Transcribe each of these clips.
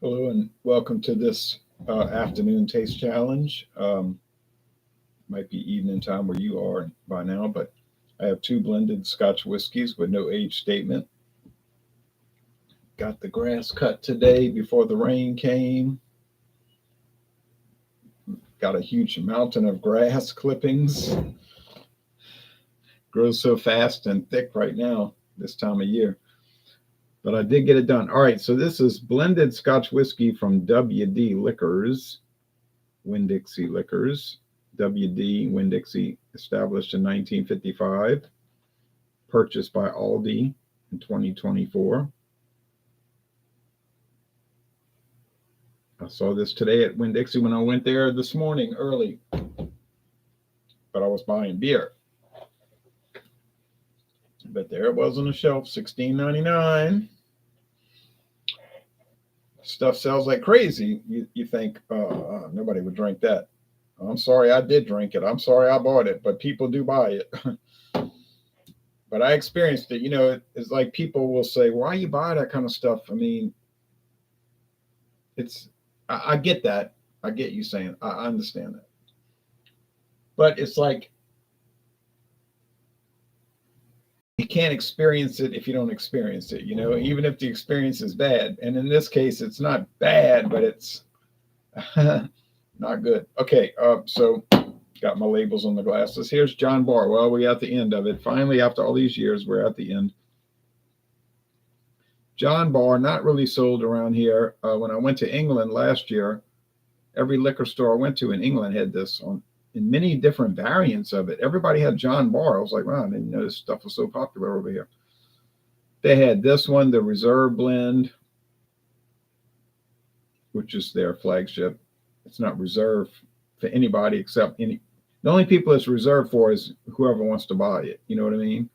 Hello and welcome to this afternoon taste challenge. Might be evening time where you are by now, but I have two blended Scotch whiskies with no age statement. Got the grass cut today before the rain came. Got a huge mountain of grass clippings. Grows so fast and thick right now, this time of year. But I did get it done. All right, so this is blended Scotch whiskey from WD Liquors, Winn-Dixie Liquors. WD Winn-Dixie, established in 1955, purchased by Aldi in 2024. I saw this today at Winn-Dixie when I went there this morning early, but I was buying beer. But there it was on the shelf, $16.99. Stuff sells like crazy. You think, nobody would drink that. I'm sorry I did drink it. I'm sorry I bought it, but people do buy it. But I experienced it. It's like people will say, why you buy that kind of stuff? I mean, I get that. I get you saying, I understand that. But it's like, you can't experience it if you don't experience it, even if the experience is bad. And in this case, it's not bad, but it's not good. Okay, so got my labels on the glasses. Here's John Barr. Well, we're at the end of it. Finally, after all these years, we're at the end. John Barr, not really sold around here. When I went to England last year, every liquor store I went to in England had this in many different variants of it. Everybody had John Barr. I was like, wow, I didn't know this stuff was so popular over here. They had this one, the Reserve Blend, which is their flagship. It's not reserved for anybody except the only people it's reserved for is whoever wants to buy it. You know what I mean?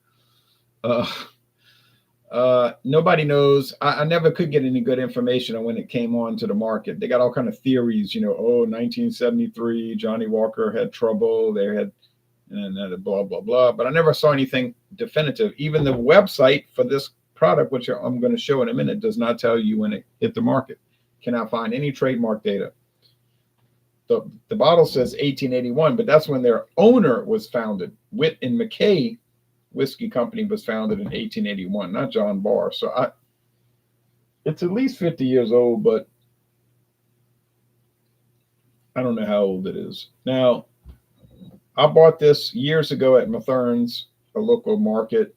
Nobody knows. I never could get any good information on when it came on to the market. They got all kind of theories, 1973, Johnny Walker had trouble. They had, and blah, blah, blah. But I never saw anything definitive. Even the website for this product, which I'm going to show in a minute, does not tell you when it hit the market. Cannot find any trademark data. The bottle says 1881, but that's when their owner was founded. Whyte and MacKay Whiskey Company was founded in 1881, not John Barr. So it's at least 50 years old, but I don't know how old it is. Now, I bought this years ago at Mathern's, a local market,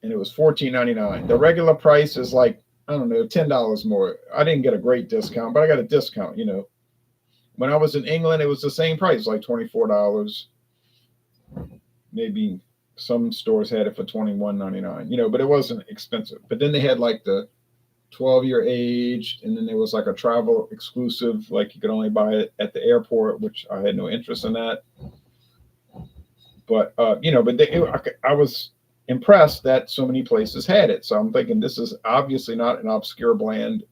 and it was $14.99. The regular price is like, I don't know, $10 more. I didn't get a great discount, but I got a discount, When I was in England, it was the same price, like $24. Maybe some stores had it for $21.99, but it wasn't expensive. But then they had like the 12-year age, and then there was like a travel exclusive, like you could only buy it at the airport, which I had no interest in that. But I was impressed that so many places had it. So I'm thinking this is obviously not an obscure bland,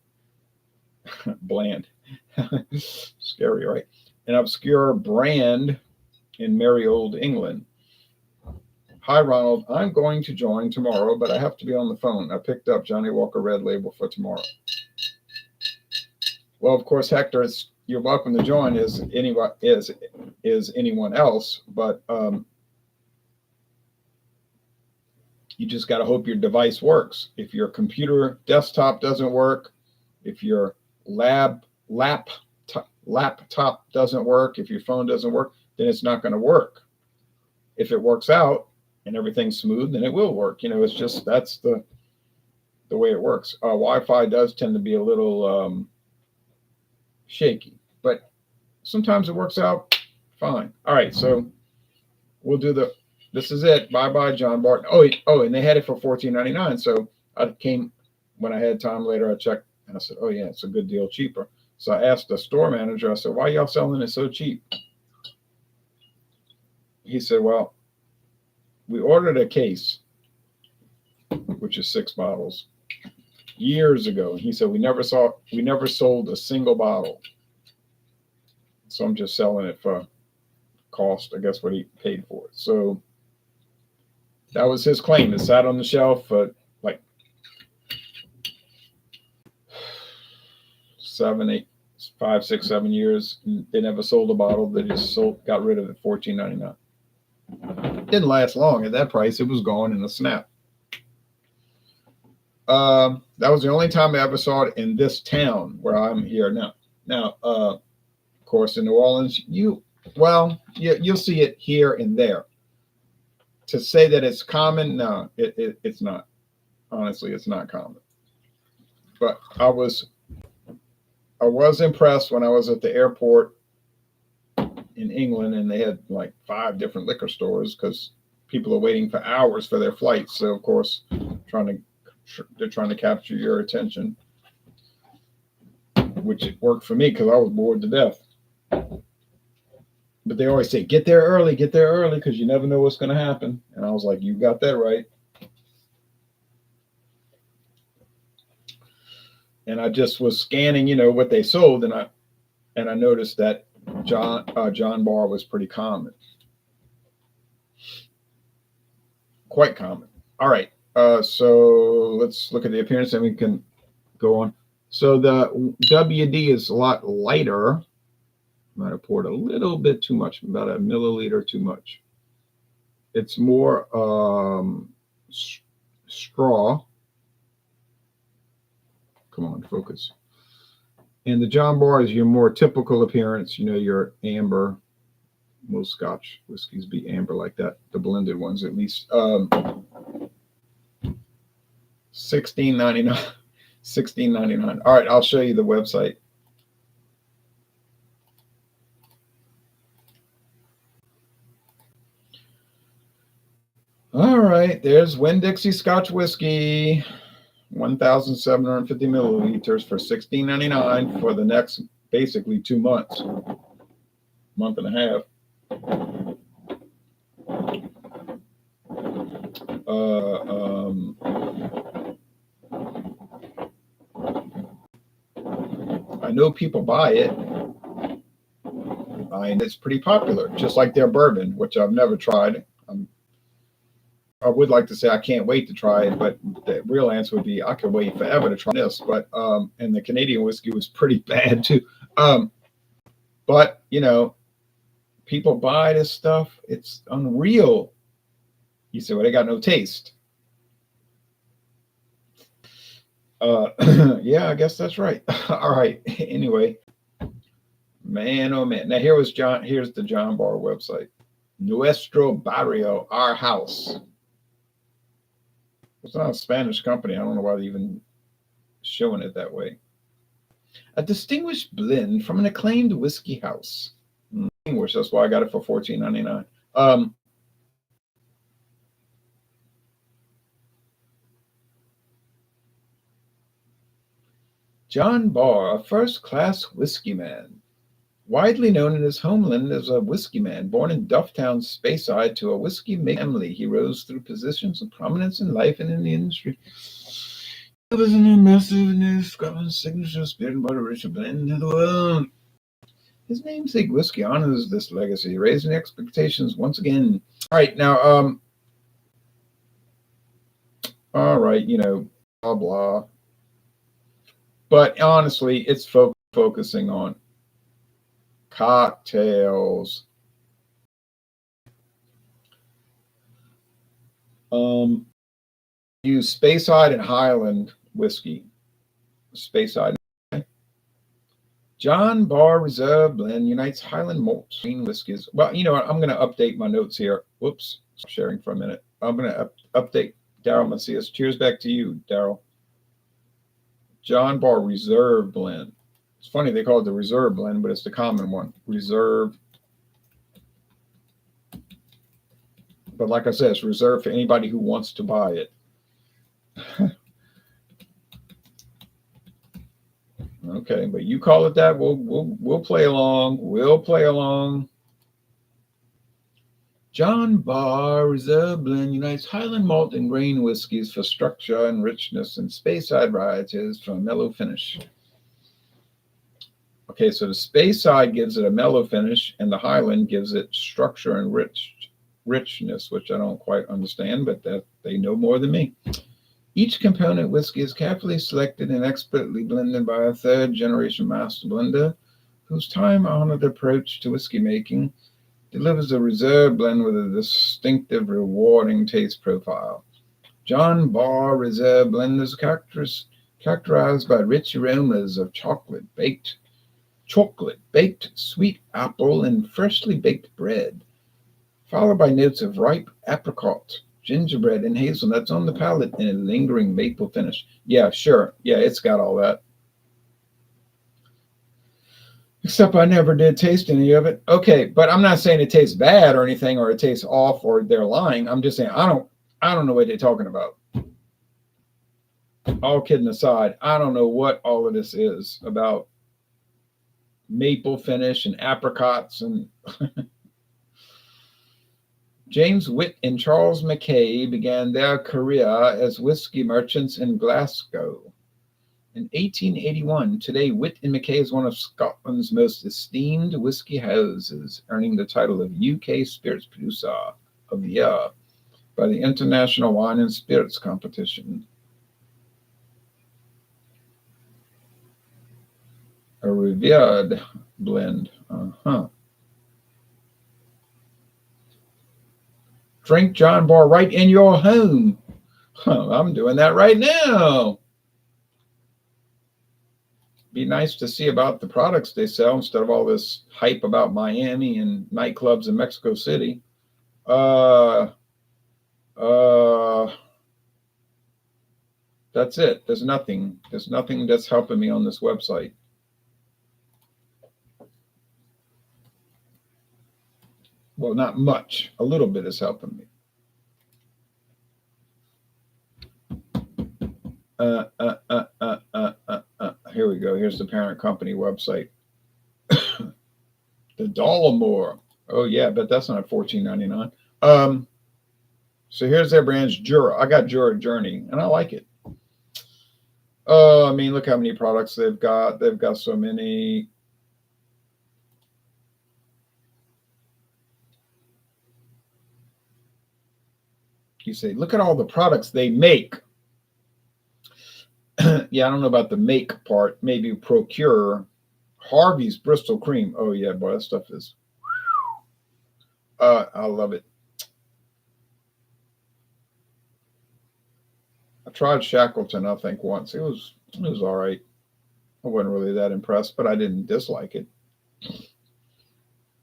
scary, right? An obscure brand in merry old England. Hi, Ronald. I'm going to join tomorrow, but I have to be on the phone. I picked up Johnny Walker Red Label for tomorrow. Well, of course, Hector, you're welcome to join as anyone else, but you just got to hope your device works. If your computer desktop doesn't work, if your laptop doesn't work, if your phone doesn't work, then it's not going to work. If it works out and everything's smooth, then it will work. It's just, that's the way it works. Wi-Fi does tend to be a little shaky, but sometimes it works out fine. All right, so we'll do this is it. Bye-bye, John Barton. Oh, and they had it for $14.99. So I came, when I had time later, I checked, and I said, oh, yeah, it's a good deal cheaper. So I asked the store manager, I said, why are y'all selling it so cheap? He said, well, we ordered a case, which is 6 bottles, years ago. He said, we never sold a single bottle. So I'm just selling it for cost, I guess, what he paid for it. So that was his claim. It sat on the shelf for like 7, 8, 5, 6, 7 years. They never sold a bottle. They just got rid of it, $14.99. Didn't last long at that price. It was gone in a snap. That was the only time I ever saw it in this town where I'm here now. Now, of course, in New Orleans, you'll see it here and there. To say that it's common, no, it's not. Honestly, it's not common. But I was impressed when I was at the airport in England, and they had like 5 different liquor stores because people are waiting for hours for their flights. So of course, they're trying to capture your attention, which it worked for me because I was bored to death. But they always say, get there early, because you never know what's going to happen. And I was like, you got that right. And I just was scanning, what they sold, and I noticed that John Barr was pretty common, quite common. All right, so let's look at the appearance, and we can go on. So the WD is a lot lighter. Might have poured a little bit too much, about a milliliter too much. It's more straw. Come on, focus. And the John Barr is your more typical appearance. Your amber. Most Scotch whiskeys be amber like that. The blended ones, at least. $16.99. $16.99. All right, I'll show you the website. All right, there's Winn-Dixie Scotch whiskey, 1,750 milliliters for $16.99 for the next basically 2 months, month and a half. I know people buy it, and it's pretty popular, just like their bourbon, which I've never tried. I would like to say I can't wait to try it, but the real answer would be I could wait forever to try this. But and the Canadian whiskey was pretty bad too. But people buy this stuff. It's unreal. You say, well, they got no taste. Yeah, I guess that's right. All right. Anyway, man, oh man. Now here's the John Barr website. Nuestro Barrio, our house. It's not a Spanish company. I don't know why they're even showing it that way. A distinguished blend from an acclaimed whiskey house. English, that's why I got it for $14.99. John Barr, a first-class whiskey man. Widely known in his homeland as a whiskey man, born in Dufftown, Speyside, to a whiskey making family, he rose through positions of prominence in life and in the industry. He was an immersive in Scotland's signature spirit and a rich blend of the world. His namesake whiskey honors this legacy, raising expectations once again. All right, now, all right, blah blah. But honestly, it's focusing on cocktails. Use Speyside and Highland whiskey. Speyside. John Barr Reserve Blend unites Highland malts, green whiskies. Well, you know what? I'm going to update my notes here. Whoops, sharing for a minute. I'm going to update Daryl Macias. Cheers back to you, Daryl. John Barr Reserve Blend. It's funny they call it the Reserve Blend, but it's the common one. Reserve. But like I said, it's reserved for anybody who wants to buy it. Okay, but you call it that. We'll play along. We'll play along. John Barr Reserve Blend unites Highland malt and grain whiskies for structure and richness, and Speyside varieties for a mellow finish. Okay, so the Speyside gives it a mellow finish, and the Highland gives it structure and richness, which I don't quite understand, but that they know more than me. Each component whiskey is carefully selected and expertly blended by a third-generation master blender whose time-honored approach to whiskey making delivers a reserve blend with a distinctive, rewarding taste profile. John Barr Reserve Blend is characterized by rich aromas of chocolate-baked, sweet apple, and freshly baked bread, followed by notes of ripe apricot, gingerbread, and hazelnuts on the palate and a lingering maple finish. Yeah, sure. Yeah, it's got all that. Except I never did taste any of it. Okay, but I'm not saying it tastes bad or anything, or it tastes off, or they're lying. I'm just saying I don't know what they're talking about. All kidding aside, I don't know what all of this is about maple finish and apricots and James Whyte and Charles MacKay began their career as whiskey merchants in Glasgow. In 1881, today Whyte and MacKay is one of Scotland's most esteemed whiskey houses, earning the title of UK Spirits Producer of the Year by the International Wine and Spirits Competition. A revered blend. Drink John Barr right in your home. I'm doing that right now. Be nice to see about the products they sell instead of all this hype about Miami and nightclubs in Mexico City. That's it. There's nothing that's helping me on this website. Well, not much. A little bit is helping me. Here we go. Here's the parent company website. The Dollamore. Oh yeah, but that's not $14.99. So here's their brands. Jura. I got Jura Journey, and I like it. I mean, look how many products they've got. They've got so many. You say, look at all the products they make. Yeah, I don't know about the make part. Maybe procure. Harvey's Bristol Cream. Oh yeah, boy, that stuff is. I love it. I tried Shackleton, I think, once. It was all right. I wasn't really that impressed, but I didn't dislike it.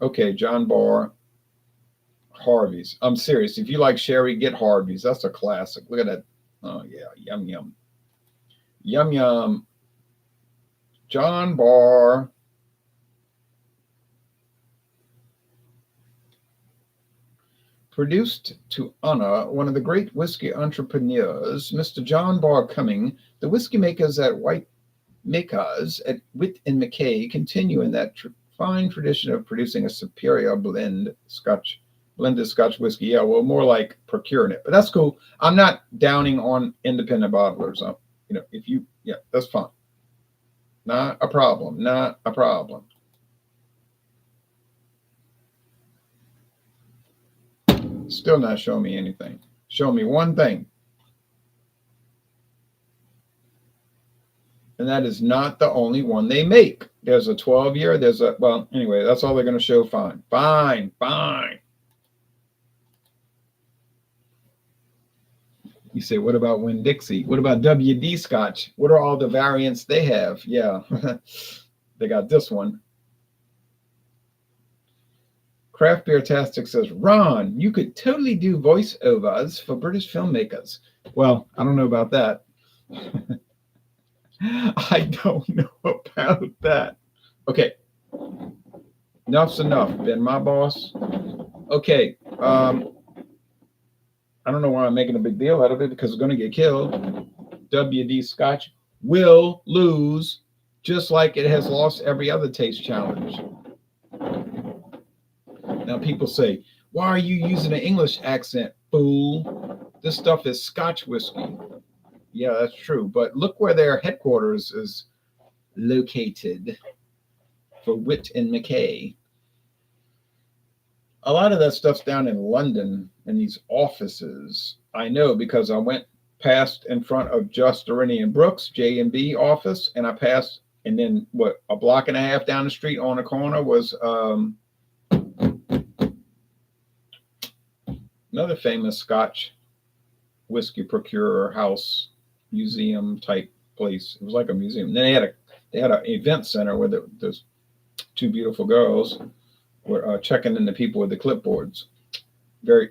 Okay, John Barr. Harvey's. I'm serious. If you like sherry, get Harvey's. That's a classic. Look at that. Oh yeah, yum yum. Yum yum. John Barr. Produced to honor one of the great whiskey entrepreneurs, Mr. John Barr Cumming, the whiskey makers at Whyte and MacKay continue in that fine tradition of producing a superior blended Scotch whiskey. Yeah, well, more like procuring it, but that's cool. I'm not downing on independent bottlers. That's fine. Not a problem. Not a problem. Still not showing me anything. Show me one thing. And that is not the only one they make. There's a 12-year. Anyway, that's all they're going to show. Fine. You say, what about Winn-Dixie? What about WD Scotch? What are all the variants they have? Yeah, they got this one. Craft Beer Tastic says, Ron, you could totally do voiceovers for British filmmakers. Well, I don't know about that. I don't know about that. Okay. Enough's enough. Been my boss. Okay. I don't know why I'm making a big deal out of it, because it's going to get killed. WD Scotch will lose, just like it has lost every other taste challenge. Now people say, why are you using an English accent, fool? This stuff is Scotch whiskey. Yeah, that's true. But look where their headquarters is located for Whyte and MacKay. A lot of that stuff's down in London in these offices. I know, because I went passed in front of Just Irene Brooks, J&B office, and I passed, and then a block and a half down the street on the corner was another famous Scotch whiskey procurer house, museum type place. It was like a museum. And then they had an event center where those two beautiful girls were checking in the people with the clipboards,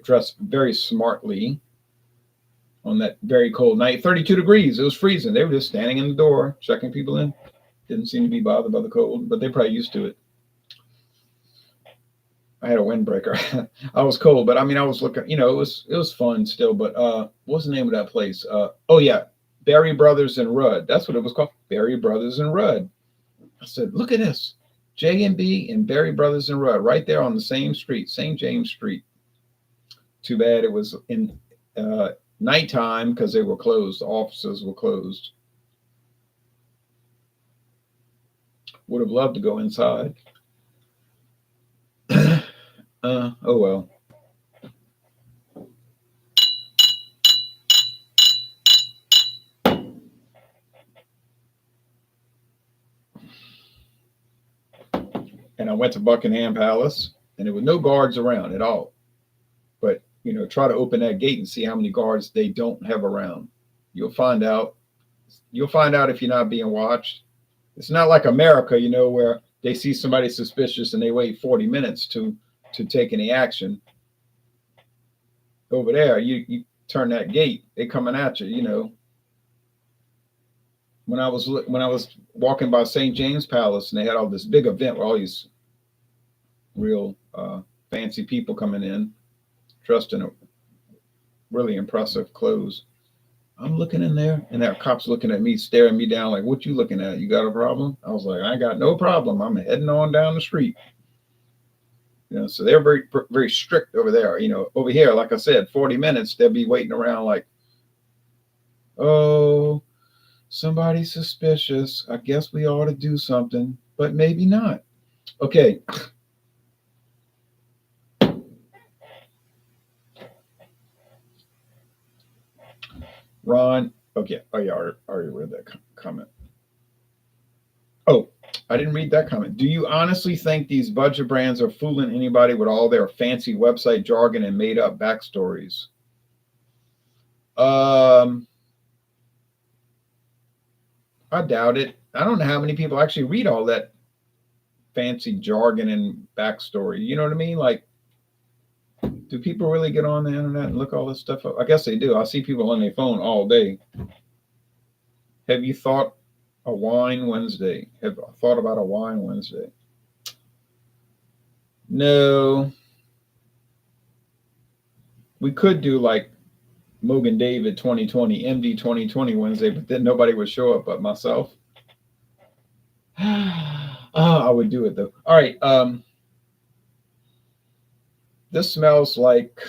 dressed very smartly on that very cold night. 32 degrees. It was freezing. They were just standing in the door, checking people in. Didn't seem to be bothered by the cold, but they're probably used to it. I had a windbreaker. I was cold, but I mean, I was looking, it was fun still, but what's the name of that place? Oh yeah, Barry Brothers and Rudd. That's what it was called, Barry Brothers and Rudd. I said, look at this, J&B and Barry Brothers and Rudd right there on the same street, St. James Street. Too bad it was in nighttime because they were closed. The offices were closed. Would have loved to go inside. Oh well. And I went to Buckingham Palace, and there were no guards around at all. But try to open that gate and see how many guards they don't have around. You'll find out. You'll find out if you're not being watched. It's not like America, where they see somebody suspicious and they wait 40 minutes to take any action. Over there, you turn that gate, they coming at you. When I was walking by St. James Palace, and they had all this big event with all these real fancy people coming in, dressed in a really impressive clothes. I'm looking in there, and that cop's looking at me, staring me down like, "What you looking at? You got a problem?" I was like, "I got no problem. I'm heading on down the street." So they're very, very strict over there. Over here, like I said, 40 minutes, they'll be waiting around like, "Oh, somebody's suspicious. I guess we ought to do something, but maybe not." Okay. Ron, okay. Oh, yeah, I already read that comment. Oh, I didn't read that comment. Do you honestly think these budget brands are fooling anybody with all their fancy website jargon and made up backstories? I doubt it. I don't know how many people actually read all that fancy jargon and backstory. You know what I mean? Like, do people really get on the internet and look all this stuff up? I guess they do. I see people on their phone all day. Have you thought a wine Wednesday? Have I thought about a wine Wednesday? No. We could do like Mogan David 2020, MD 2020 Wednesday, but then nobody would show up but myself. I would do it though. All right. This smells like,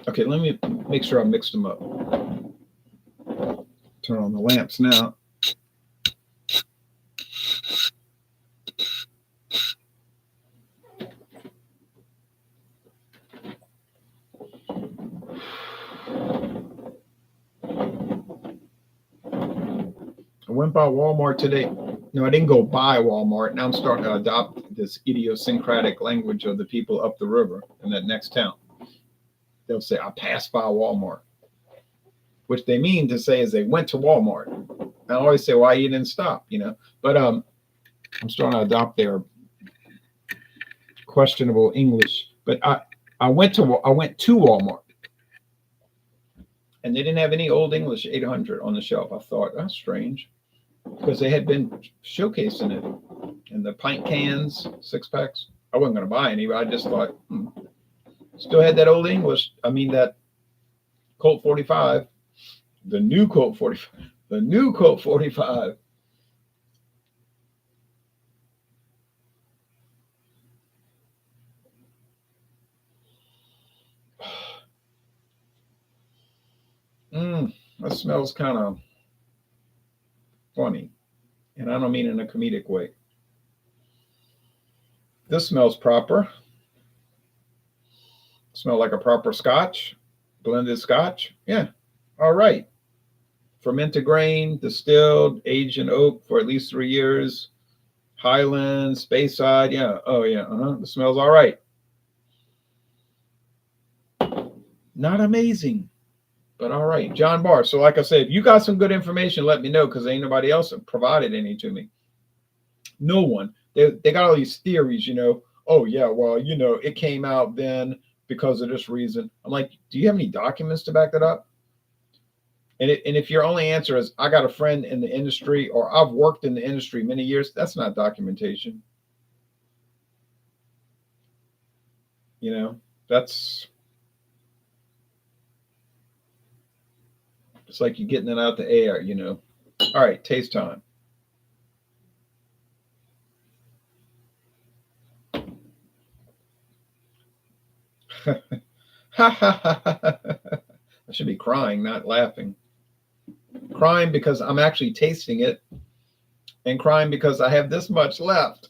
okay, let me make sure I mixed them up. Turn on the lamps now. I went by Walmart today. No, I didn't go by Walmart. Now I'm starting to adopt this idiosyncratic language of the people up the river in that next town. They'll say, I passed by Walmart, which they mean to say is they went to Walmart. I always say, why you didn't stop, But I'm starting to adopt their questionable English. But I went to Walmart, and they didn't have any Old English 800 on the shelf. I thought, that's strange, because they had been showcasing it in the pint cans, 6-packs. I wasn't going to buy any, but I just thought, still had that Old English. I mean, that Colt 45, the new Colt 45. That smells kind of funny, and I don't mean in a comedic way. This smells proper. Smell like a proper Scotch, blended Scotch. Yeah, all right. Fermented grain, distilled, aged in oak for at least 3 years. Highland, Speyside, yeah. Oh, yeah. It smells all right. Not amazing, but all right. John Barr. So, like I said, if you got some good information, let me know, because ain't nobody else provided any to me. No one. They got all these theories, Oh, yeah, well, it came out then because of this reason. I'm like, do you have any documents to back that up? And if your only answer is, I got a friend in the industry, or I've worked in the industry many years, that's not documentation. That's, it's like you're getting it out the air, All right, taste time. I should be crying, not laughing. Crying because I'm actually tasting it, and crying because I have this much left.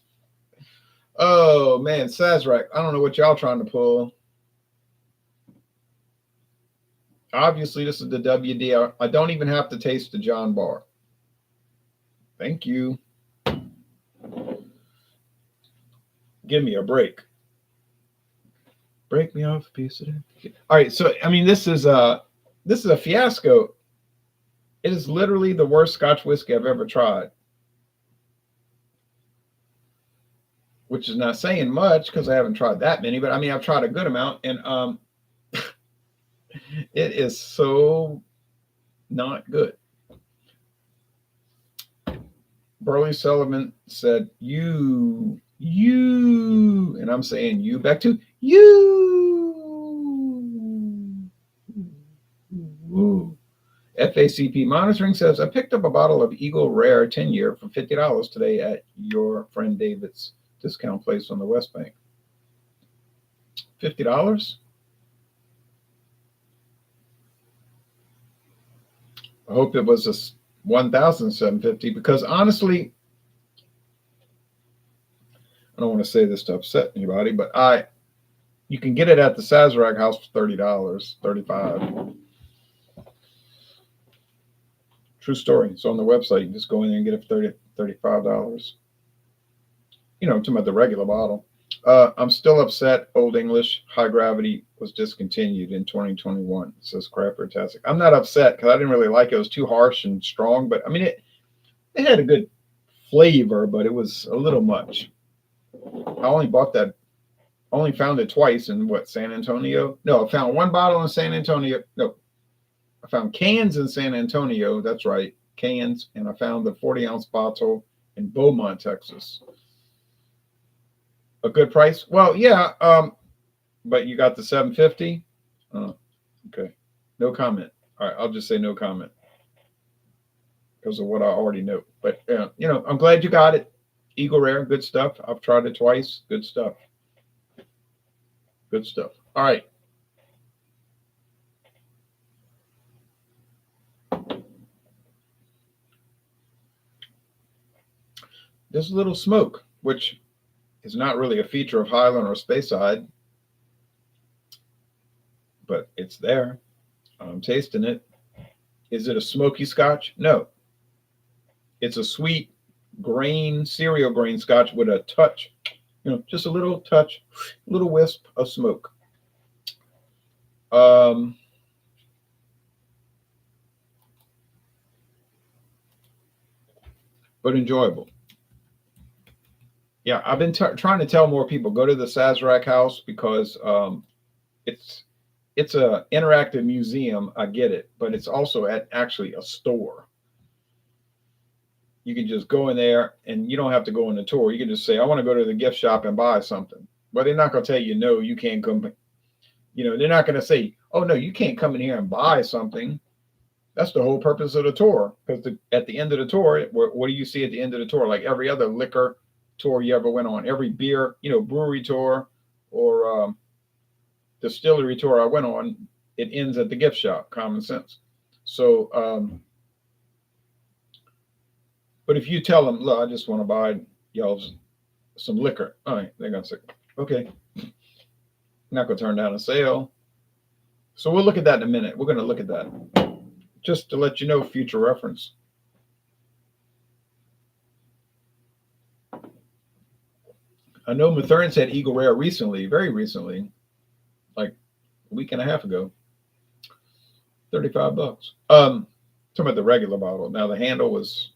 Oh man, Sazerac. I don't know what y'all trying to pull. Obviously, this is the WD. I don't even have to taste the John Barr. Thank you. Give me a break. Break me off a piece of it. All right, so I mean, this is a fiasco. It is literally the worst Scotch whiskey I've ever tried, which is not saying much because I haven't tried that many. But I mean, I've tried a good amount, and it is so not good. Burley Sullivan said, you, and I'm saying you back to you. Ooh. FACP Monitoring says, I picked up a bottle of Eagle Rare 10-year for $50 today at your friend David's discount place on the West Bank. $50? I hope it was a $1,750, because honestly, I don't want to say this to upset anybody, but you can get it at the Sazerac house for $30, $35. True story. It's on the website. You can just go in there and get it for $35. I'm talking about the regular bottle. I'm still upset. Old English High Gravity was discontinued in 2021. It says Crappertastic. I'm not upset because I didn't really like it. It was too harsh and strong, but I mean, it had a good flavor, but it was a little much. I only found it twice in San Antonio? No, I found one bottle in San Antonio. No, I found cans in San Antonio. That's right, cans. And I found the 40-ounce bottle in Beaumont, Texas. A good price? Well, yeah. But you got the $750? Oh, okay. No comment. All right, I'll just say no comment because of what I already know. But I'm glad you got it. Eagle Rare, good stuff. I've tried it twice. Good stuff. Good stuff. All right. There's a little smoke, which is not really a feature of Highland or Speyside, but it's there. I'm tasting it. Is it a smoky Scotch? No. It's a sweet grain, cereal grain Scotch with a touch, just a little touch, little wisp of smoke. But enjoyable. Yeah, I've been trying to tell more people, go to the Sazerac house, because it's a interactive museum. I get it, but it's also actually a store. You can just go in there and you don't have to go on the tour. You can just say, I want to go to the gift shop and buy something. But they're not going to tell you, no, you can't come. They're not going to say, oh, no, you can't come in here and buy something. That's the whole purpose of the tour. Because at the end of the tour, what do you see at the end of the tour? Like every other liquor tour you ever went on, every beer, brewery tour or distillery tour I went on, it ends at the gift shop. Common sense. So, but if you tell them, look, I just want to buy y'all some liquor, all right, they're gonna say, okay, I'm not gonna turn down a sale. So we'll look at that in a minute. We're gonna look at that. just to let you know, future reference. I know Mathern's had Eagle Rare recently, very recently, like a week and a half ago. $35. Talking about the regular bottle. Now the handle was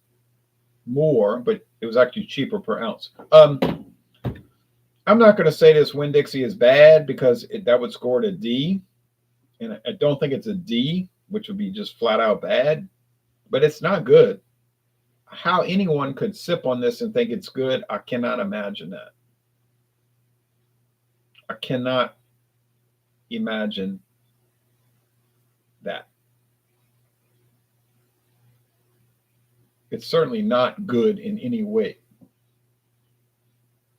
more, but it was actually cheaper per ounce. I'm not going to say this Winn-Dixie is bad because that would score it a D, and I don't think it's a D, which would be just flat out bad. But it's not good. How anyone could sip on this and think it's good, I cannot imagine that. I cannot imagine that. It's certainly not good in any way.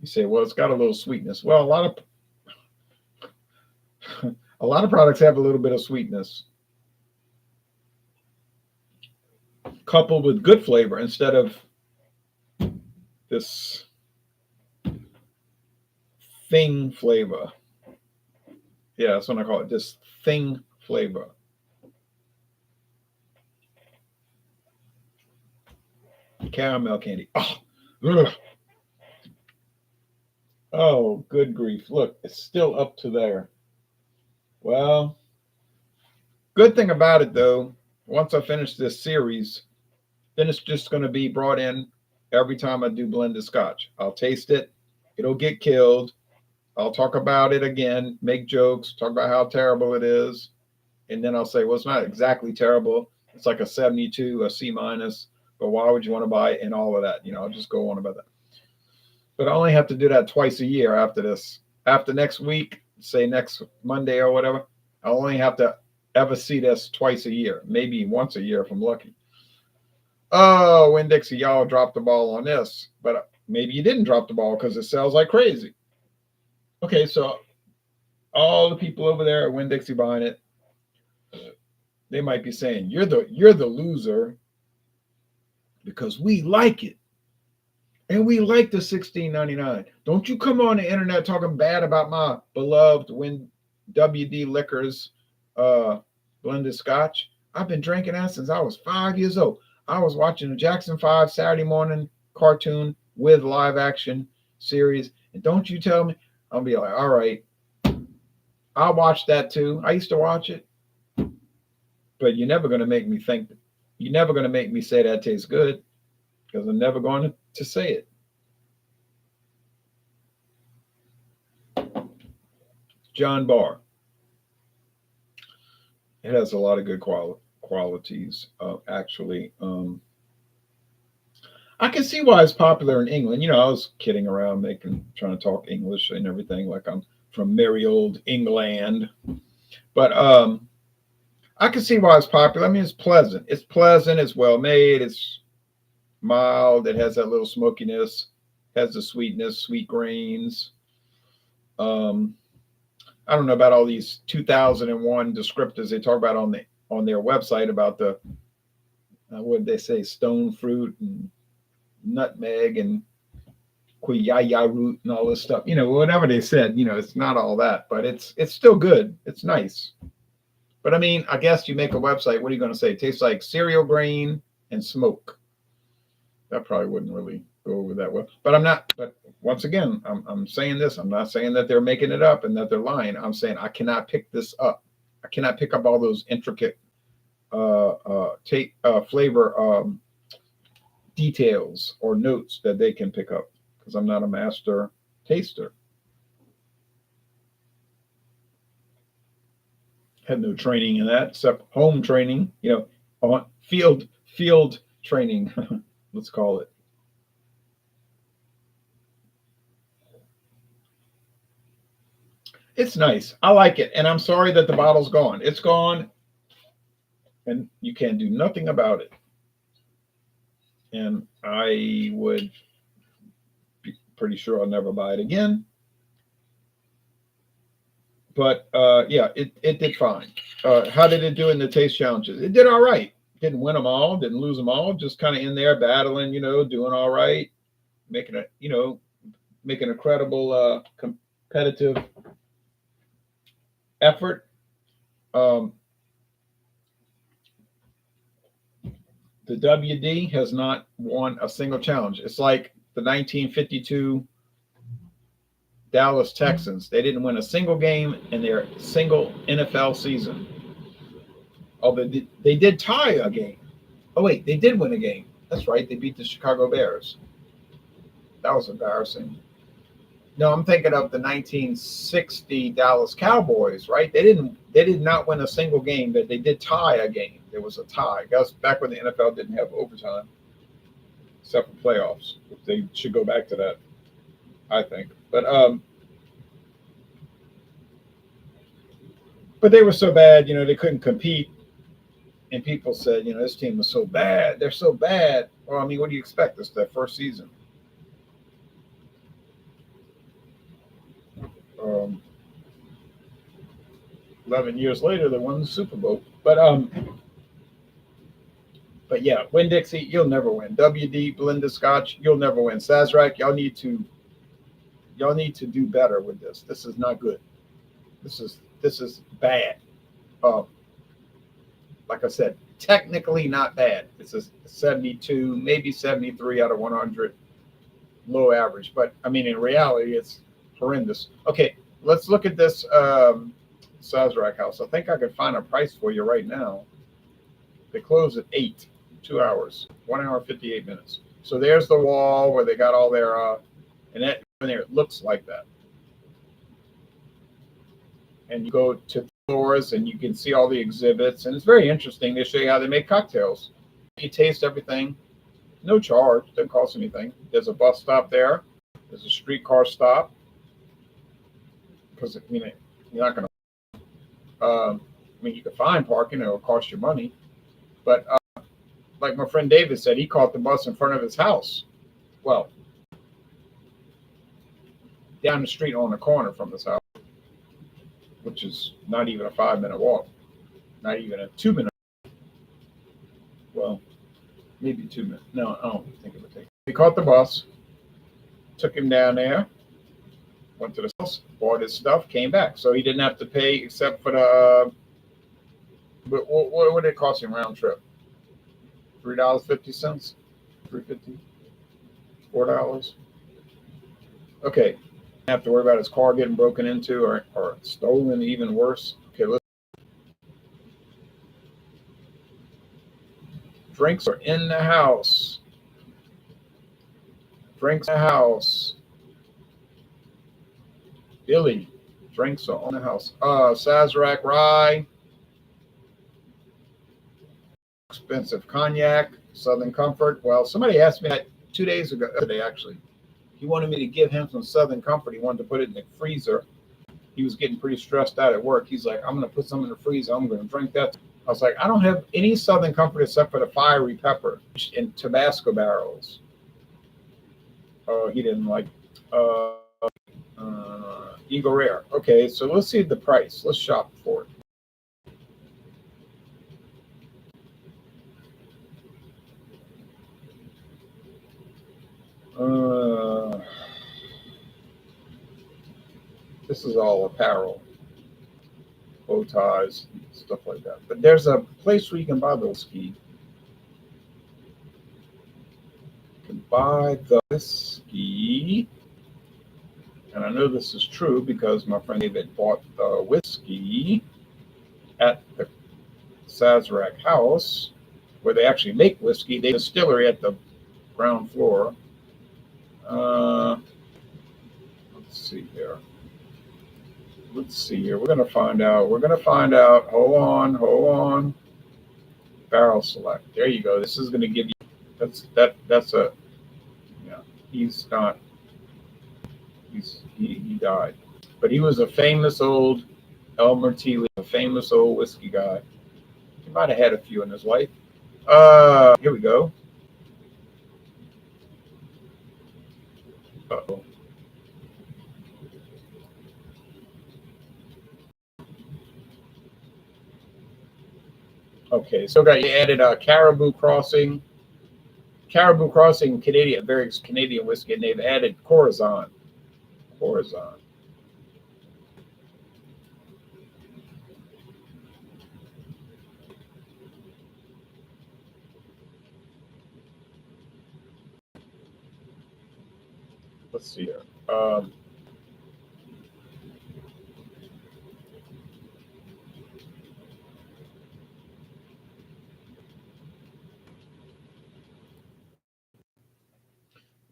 You say, well, it's got a little sweetness. Well, a lot of products have a little bit of sweetness coupled with good flavor instead of this thing flavor. Yeah, that's what I call it, this thing flavor. Caramel candy. Oh, ugh. Oh, good grief. Look, it's still up to there. Well, good thing about it, though, once I finish this series, then it's just going to be brought in every time I do blended Scotch. I'll taste it. It'll get killed. I'll talk about it again, make jokes, talk about how terrible it is. And then I'll say, well, it's not exactly terrible. It's like a 72, a C minus, but why would you want to buy it and all of that? I'll just go on about that. But I only have to do that twice a year after this. After next week, say next Monday or whatever, I'll only have to ever see this twice a year, maybe once a year if I'm lucky. Oh, Winn-Dixie, y'all dropped the ball on this, but maybe you didn't drop the ball because it sells like crazy. Okay, so all the people over there at Winn-Dixie buying it, they might be saying, you're the loser because we like it. And we like the $16.99. Don't you come on the internet talking bad about my beloved WD Liquors blended Scotch. I've been drinking that since I was 5 years old. I was watching the Jackson 5 Saturday morning cartoon with live action series. And don't you tell me, I'll be like, all right, I'll watch that too. I used to watch it. But you're never going to make me think, you're never going to make me say that tastes good because I'm never going to say it. John Barr. It has a lot of good qualities, actually. I can see why it's popular in England. I was kidding around, trying to talk English and everything, like I'm from merry old England. But I can see why it's popular. I mean, it's pleasant. It's pleasant. It's well made. It's mild. It has that little smokiness. Has the sweetness, sweet grains. I don't know about all these 2001 descriptors they talk about on their website about the what did they say, stone fruit and nutmeg and quiyaya root and all this stuff. Whatever they said. It's not all that, but it's still good. It's nice. But I mean, I guess you make a website. What are you going to say? It tastes like cereal grain and smoke. That probably wouldn't really go over that well. But I'm not. But once again, I'm saying this. I'm not saying that they're making it up and that they're lying. I'm saying I cannot pick this up. I cannot pick up all those intricate flavor details or notes that they can pick up because I'm not a master taster. Had no training in that except home training, on field training, let's call it. It's nice. I like it. And I'm sorry that the bottle's gone. It's gone and you can't do nothing about it. And I would be pretty sure I'll never buy it again. But yeah, it did fine. How did it do in the taste challenges? It did all right. Didn't win them all, didn't lose them all, just kind of in there battling, doing all right, making a credible competitive effort. The WD has not won a single challenge. It's like the 1952 Dallas Texans. They didn't win a single game in their single NFL season. Although they did tie a game. Oh, wait, they did win a game. That's right. They beat the Chicago Bears. That was embarrassing. No, I'm thinking of the 1960 Dallas Cowboys, right? They did not win a single game, but they did tie a game. There was a tie. That was back when the NFL didn't have overtime, except for playoffs. They should go back to that, I think. But they were so bad, they couldn't compete. And people said, this team was so bad. They're so bad. Well, I mean, what do you expect? This is their first season. 11 years later, they won the Super Bowl. But yeah, Winn-Dixie, you'll never win. WD, Blended Scotch, you'll never win. Sazerac, y'all need to do better with this. This is not good. This is bad. Like I said, technically not bad. It's a 72, maybe 73 out of 100, low average. But I mean, in reality, it's horrendous. Okay, let's look at this Sazerac house. I think I could find a price for you right now. They close at 8, 2 hours, 1 hour 58 minutes. So there's the wall where they got all their and that there it looks like that. And you go to floors and you can see all the exhibits, and it's very interesting. They show you how they make cocktails. You taste everything, no charge, doesn't cost anything. There's a bus stop there. There's a streetcar stop, because you're not going to. You can find parking; it'll cost you money. But like my friend David said, he caught the bus in front of his house. Well, down the street on the corner from his house, which is not even a 5-minute walk, not even a 2-minute. Well, maybe 2 minutes. No, I don't think it would take. He caught the bus, took him down there, went to the house, bought his stuff, came back. So he didn't have to pay except for the. But what did it cost him round trip? $3.50, $3.50, $4. Okay. Have to worry about his car getting broken into or stolen, even worse. Okay, drinks are in the house. Drinks in the house. Billy, drinks are on the house. Sazerac Rye. Expensive cognac. Southern Comfort. Well, somebody asked me that 2 days ago, today actually. He wanted me to give him some Southern Comfort. He wanted to put it in the freezer. He was getting pretty stressed out at work. He's like, I'm going to put some in the freezer. I'm going to drink that. I was like, I don't have any Southern Comfort except for the fiery pepper in Tabasco barrels. He didn't like Eagle Rare. Okay, so let's see the price. Let's shop for it. This is all apparel, bow ties, stuff like that. But there's a place where you can buy the whiskey. You can buy the whiskey, and I know this is true because my friend David bought the whiskey at the Sazerac house, where they actually make whiskey. They have a distillery at the ground floor. Let's see here. We're going to find out. Hold on. Barrel select. There you go. This is going to give you. That's a. Yeah. He's not. He died, but he was a famous old Elmer T. a famous old whiskey guy. He might have had a few in his life. Here we go. Uh-oh. Okay, so got you added Caribou Crossing. Caribou Crossing, Canadian, very Canadian whiskey, and they've added Corazon. let's see here.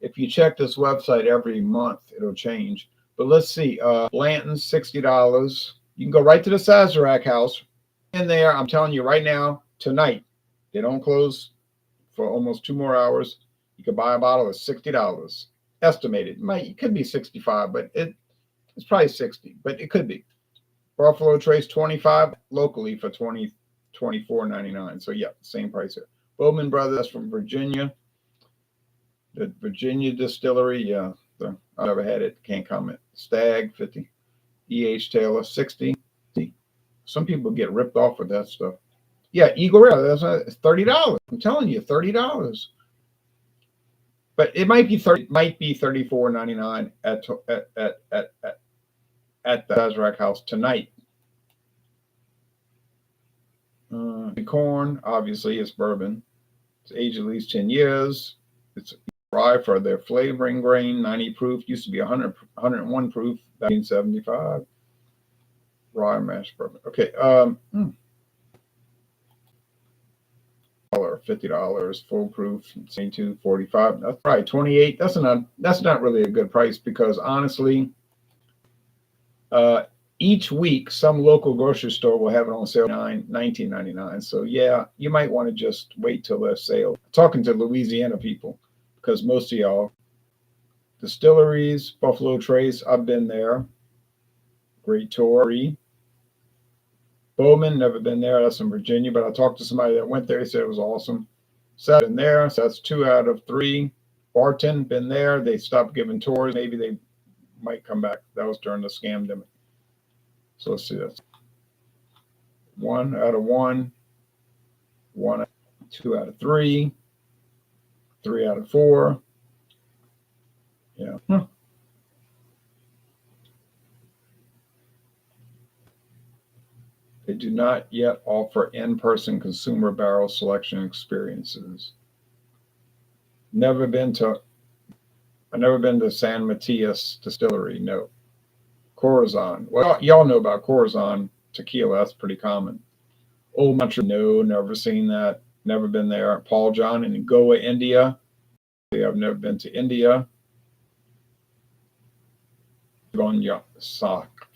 If you check this website every month, it'll change. But let's see. Blanton's, $60. You can go right to the Sazerac house. In there, I'm telling you right now, tonight, they don't close for almost 2 more hours. You could buy a bottle of $60. Estimated. It could be 65, but it's probably 60, but it could be. Buffalo Trace 25 locally for $24.99. So yeah, same price here. Bowman Brothers from Virginia. The Virginia distillery, yeah. I never had it. Can't comment. Stag 50. E.H. Taylor 60. Some people get ripped off with that stuff. Yeah, Eagle Rare. That's $30. I'm telling you, $30. But it might be $34.99 at the Sazerac house tonight. Corn, obviously, it's bourbon. It's aged at least 10 years. It's rye for their flavoring grain, 90 proof. Used to be 101 proof, 1975. Rye mash bourbon. Okay. $50, full proof, 22.45. That's probably 28. That's not really a good price because honestly, each week some local grocery store will have it on sale $19.99. So yeah, you might want to just wait till the sale. Talking to Louisiana people, because most of y'all, distilleries, Buffalo Trace, I've been there. Great tour. Bowman, never been there. That's in Virginia, but I talked to somebody that went there. He said it was awesome. So been there. So that's 2 out of 3. Barton, been there. They stopped giving tours. Maybe they might come back. That was during the scam demic. So let's see. That's 1 out of 1. 2 out of 3. 3 out of 4. Yeah. They do not yet offer in-person consumer barrel selection experiences. I've never been to San Matias Distillery. No. Corazon. Well, y'all know about Corazon tequila. That's pretty common. Old Montreal. No, never seen that. Never been there. Paul John in Goa, India. I've never been to India.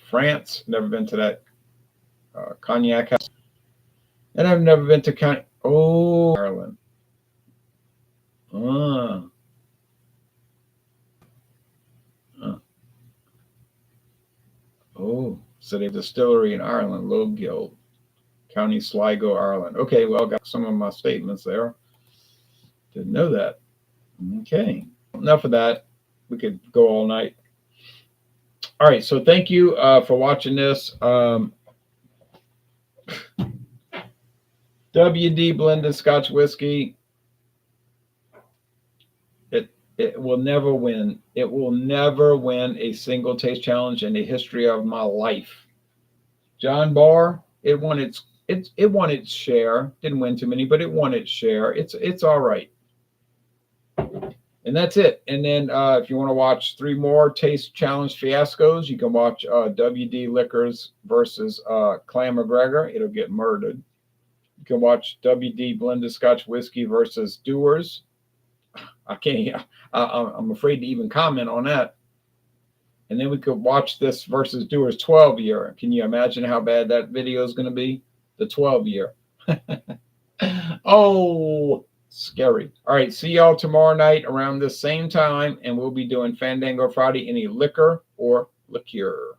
France. Never been to that cognac house. And I've never been to Ireland. So they have a distillery in Ireland, Low Guild, County Sligo, Ireland. Okay, well, got some of my statements there. Didn't know that. Okay, enough of that. We could go all night. All right, so thank you for watching this. WD blended Scotch whiskey. It will never win. It will never win a single taste challenge in the history of my life. John Barr, it won its share. Didn't win too many, but it won its share. It's all right. And that's it. And then if you want to watch 3 more taste challenge fiascos, you can watch WD Liquors versus Clan McGregor. It'll get murdered. You can watch WD blended Scotch whiskey versus Dewar's. I'm afraid to even comment on that. And then we could watch this versus Dewar's 12-year. Can you imagine how bad that video is going to be? The 12-year. Oh, scary. All right, see y'all tomorrow night around this same time, and we'll be doing Fandango Friday, any liquor or liqueur.